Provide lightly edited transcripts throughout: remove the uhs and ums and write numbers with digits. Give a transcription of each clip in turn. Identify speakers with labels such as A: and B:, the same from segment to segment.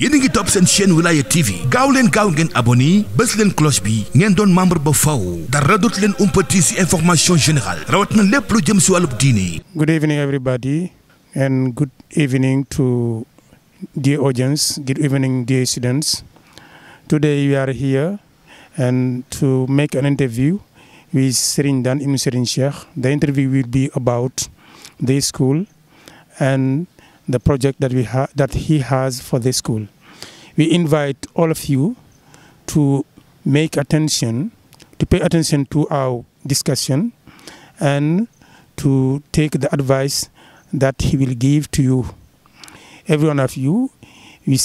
A: yéen a ngi topp seen chaîne Wilaya TV gaaw leen abonné bës leen cloche bi ngeen doon membre ba faw dara dootu leen umpati ci information générale rawat na lépp lu jëm ci wàllub diine.
B: Good evening everybody and good evening to dear audience, good evening dear students. Today we are here and to make an interview with Serigne Dan Ibn Serigne Cheikh. The interview will be about the school and the project that he has for the school. We invite all of you to pay attention to our discussion and to take the advice that he will give to you. Every one of you, we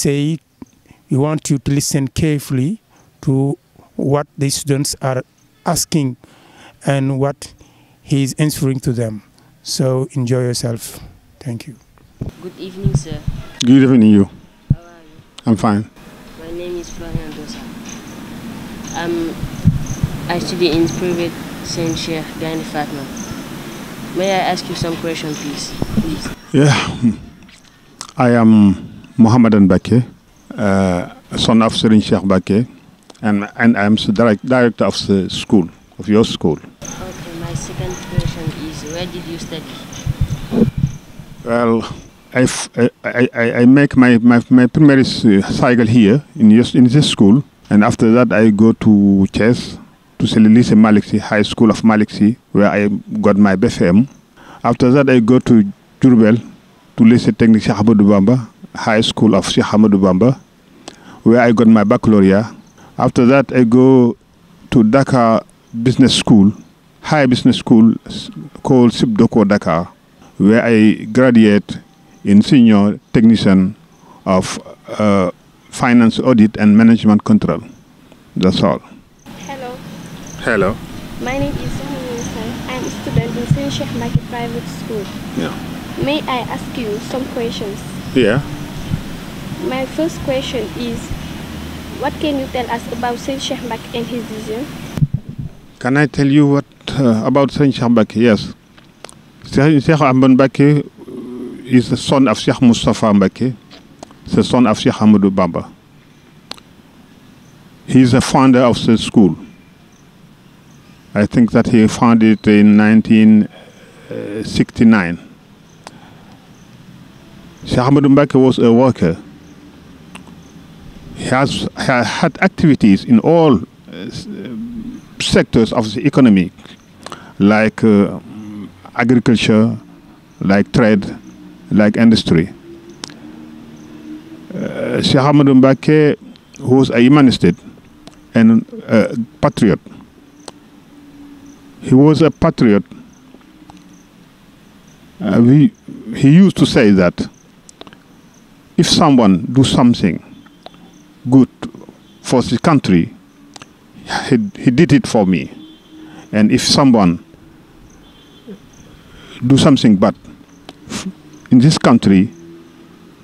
B: want you to listen carefully to what the students are asking and what he is answering to them. So enjoy yourself. Thank you.
C: Good evening, sir.
D: Good evening, you.
C: How are you?
D: I'm fine.
C: My name is Florian Dosa. I study in private St. Cheikh Gaynde Fatma. May I ask you some questions, please?
D: Yeah. I am Mohammedan Mbacke, son of Cheikh Mbacké, and I am the director of the school, of your school.
C: Okay, my second question is, where did you study?
D: Well, I make my primary cycle here in this school, and after that I go to Siège, to Lycée Maliksi, High School of Maliksi, where I got my BFM. After that I go to Diourbel, to Lycée Technique Cheikh Ahmadou Bamba, High School of Cheikh Ahmadou Bamba, where I got my baccalaureate. After that I go to Dakar Business School, High Business School called Sibdoko Dakar, where I graduate in senior technician of finance audit and management control. That's all.
E: Hello.
D: Hello.
E: My name is Sohani. I'm a student in Saint Cheikh Mbacké Private School.
D: Yeah.
E: May I ask you some questions?
D: Yeah.
E: My first question is, what can you tell us about Saint Cheikh Mbacké and his vision?
D: Can I tell you what about Saint Cheikh Mbacké? Yes. Cheikh Ahmadou Bamba is the son of Cheikh Moustapha Mbacké, the son of Cheikh Ahmadou Bamba. He is the founder of the school. I think that he founded it in 1969. Cheikh Ahmadou Bamba was a worker. He has had activities in all sectors of the economy, like agriculture, like trade, like industry. Cheikh Ahmadou Bamba was a humanist and a patriot. He was a patriot. He used to say that if someone do something good for the country, he did it for me. And if someone do something bad in this country,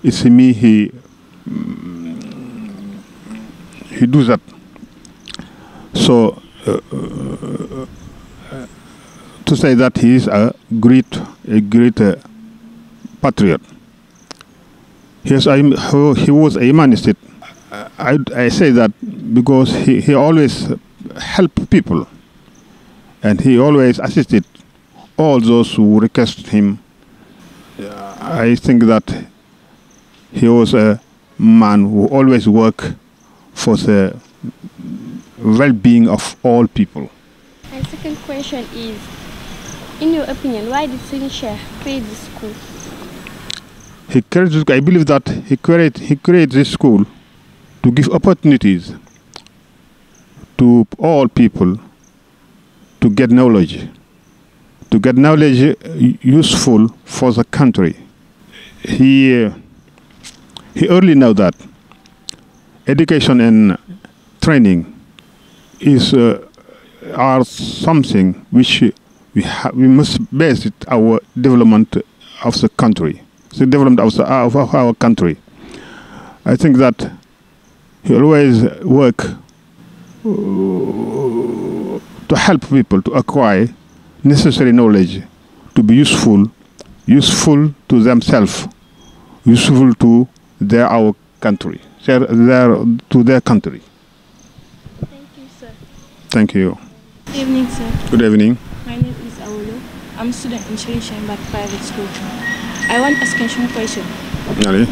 D: it's me he do that. So to say that he is a great patriot. Yes, he was a humanist. I say that because he always helped people, and he always assisted all those who requested him. I think that he was a man who always worked for the well-being of all people.
E: My second question is, in your opinion, why did Saint Cheikh create this school?
D: I believe that he created this school to give opportunities to all people to get knowledge useful for the country. He early know that education and training are something which we must base it our development of the country, the development of our country. I think that he always work to help people to acquire necessary knowledge to be useful to themselves, useful to our country. to their country.
E: Thank you, sir.
D: Thank you.
F: Good evening, sir.
D: Good evening.
F: My name is Awolo. I'm a student in Cheikh Mbacké Private School. I want to ask you some question.
D: Really?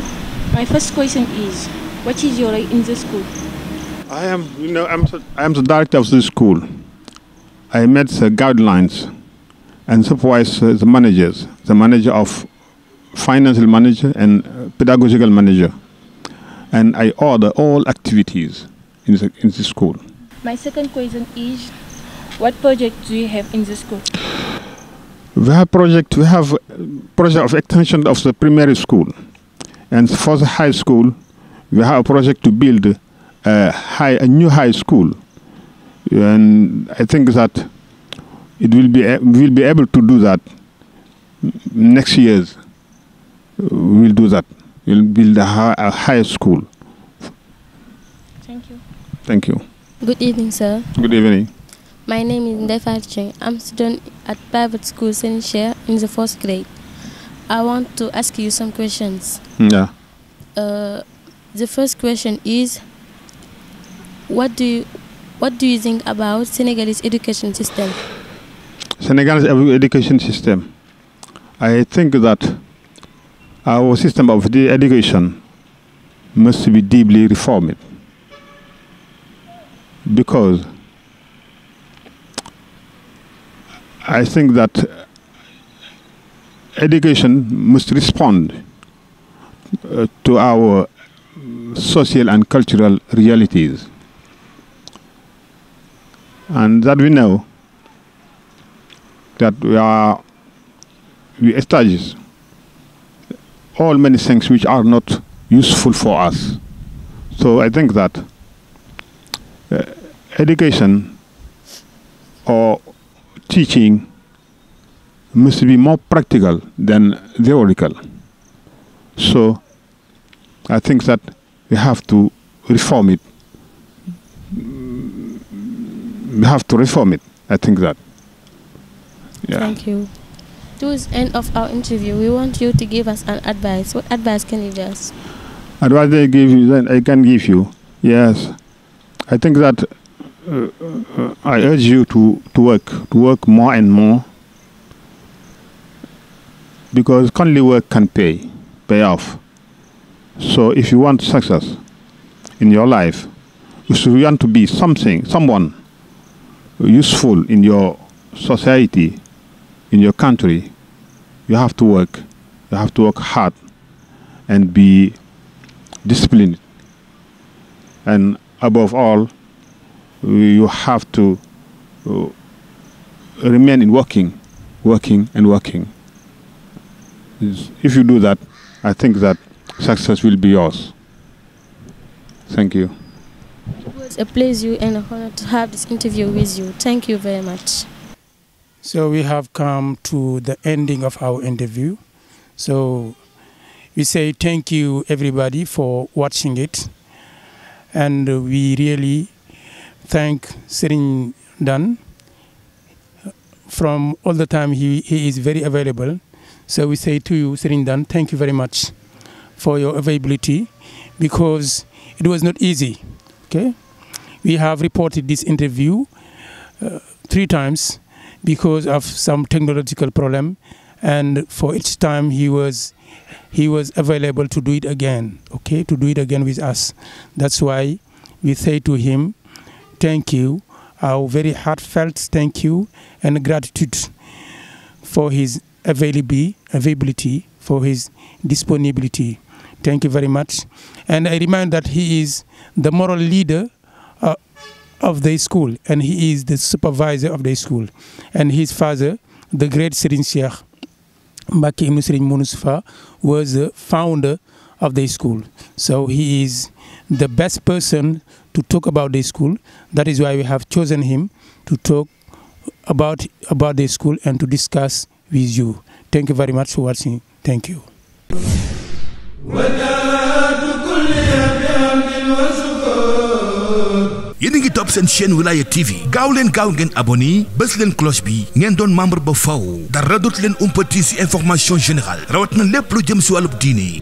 F: My first question is, what is your role in the school?
D: I am the director of the school. I met the guidelines and supervise the managers, the manager of financial manager and pedagogical manager. And I order all activities in the school.
F: My second question is, what project do you have in the school?
D: We have project of extension of the primary school. And for the high school, we have a project to build a new high school. And I think that we'll be able to do that next year. We'll do that. We'll build a high school.
F: Thank you.
D: Thank you.
G: Good evening, sir.
D: Good evening.
G: My name is Taif. I'm a student at private school Siège in the 4th grade. I want to ask you some questions.
D: Yeah.
G: The first question is, what do you think about Senegalese education system?
D: Senegalese education system. I think that our system of education must be deeply reformed, because I think that education must respond to our social and cultural realities, and that we know that we establish all many things which are not useful for us. So I think that education or teaching must be more practical than theoretical. So I think that we have to reform it. We have to reform it. I think that. Yeah.
G: Thank you. Towards the end of our interview, we want you to give us an advice. What advice can you give us?
D: Advice I can give you. Yes. I think that I urge you to work more and more, because only work can pay off. So if you want success in your life, if you want to be someone useful in your society, in your country, you have to work. You have to work hard and be disciplined. And above all, you have to remain in working. If you do that, I think that success will be yours. Thank you.
G: It was a pleasure and an honor to have this interview with you. Thank you very much.
B: So we have come to the ending of our interview. So we say thank you everybody for watching it. And we really thank Serigne Dan. From all the time he is very available. So we say to you, Serigne Dan, thank you very much for your availability, because it was not easy. Okay, we have reported this interview 3 times because of some technological problem, and for each time he was available to do it again. Okay, to do it again with us. That's why we say to him, thank you, our very heartfelt thank you and gratitude for his availability, for his disponibility. Thank you very much. And I remind that he is the moral leader of the school, and he is the supervisor of the school. And his father, the great Serigne Cheikh Mbacke ibn Serigne Mounoussfa, was the founder of the school. So he is the best person to talk about the school. That is why we have chosen him to talk about the school and to discuss with you. Thank you very much for watching. Thank you.
A: yéen a ngi topp seen chaîne Wilaya TV gaaw ngeen abonné bës leen cloche bi ngeen doon membre ba faw dara dootu leen umpati ci information générale rawat na lépp lu jëm ci wàllub diine